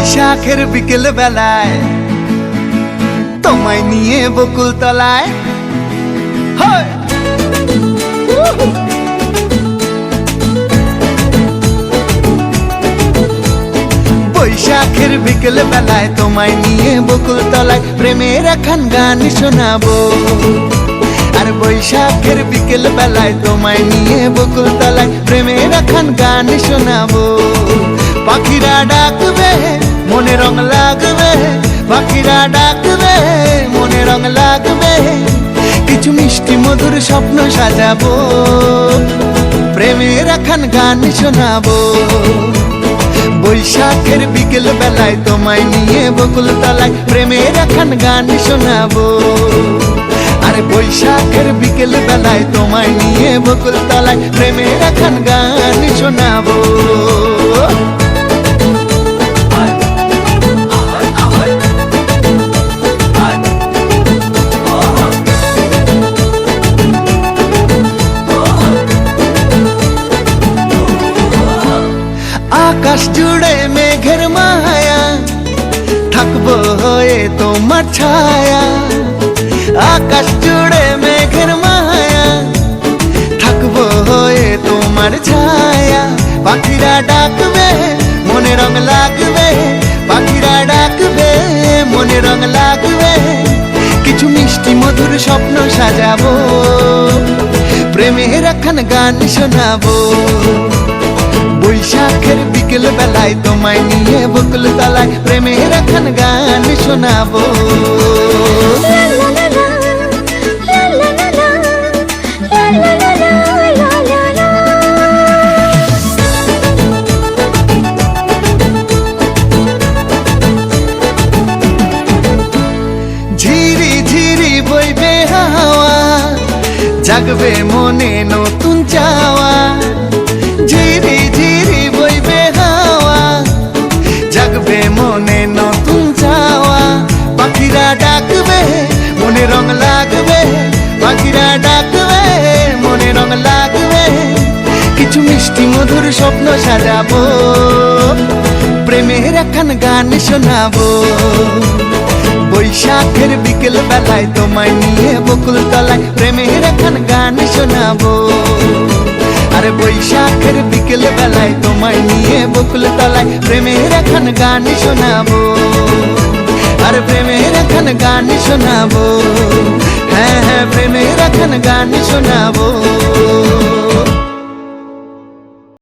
বৈশাখের বিকেল বেলায় তোমায় নিয়ে বকুল তলায় বৈশাখের বিকেল বেলায় তোমায় নিয়ে বকুল তলায় প্রেমের একখান গান শোনাবো। আর বৈশাখের বিকেল বেলায় তোমায় নিয়ে বকুল তলায় প্রেমের একখান গান শোনাবো। পাখিরা ডাকবে মনে রং লাগবে, পাখিরা ডাকবে মনে রং লাগবে, কিছু মিষ্টি মধুর স্বপ্ন সাজাবো, প্রেমের একখান গান শোনাবো। বৈশাখের বিকেল বেলায় তোমায় নিয়ে বকুল তলায় প্রেমের একখান গান শোনাবো। আরে বৈশাখের বিকেল বেলায় তোমায় নিয়ে বকুল তলায় প্রেমের একখান গান শোনাবো। আকাশ জুড়ে মেঘের মায়া, থাকবো হয়ে তোমার ছায়া। আকাশ জুড়ে মেঘের মায়া, থাকবো হয়ে তোমার ছায়া। পাখিরা ডাকবে মনে রং লাগবে, পাখিরা ডাকবে মনে রং লাগবে, কিছু মিষ্টি মধুর স্বপ্ন সাজাবো, প্রেমের একখান গান শোনাবো। বৈশাখের বিকেল বেলায় তোমায় নিয়ে বকুল তলায় প্রেমের একখান গান শোনাবো। ঝিরি ঝিরি বইবে হাওয়া, জাগবে মনে নতুন চাওয়া। ঝিরি ঝিরি বইবে হাওয়া, জাগবে মনে নতুন চাওয়া। পাখিরা ডাকবে মনে রং লাগবে, পাখিরা ডাকবে মনে রং লাগবে, কিছু মিষ্টি মধুর স্বপ্ন সাজাবো, প্রেমের একখান গান শোনাবো। বৈশাখের বিকেল বেলায় তোমায় নিয়ে বকুল তলায় প্রেমের একখান গান শোনাবো। আরে বৈশাখের বিকেল বেলায় তোমায় নিয়ে বকুল তলায় প্রেমের একখান গান শোনাবো। আর প্রেমের একখান গান শোনাবো, হ্যাঁ হ্যাঁ প্রেমের একখান গান শোনাবো।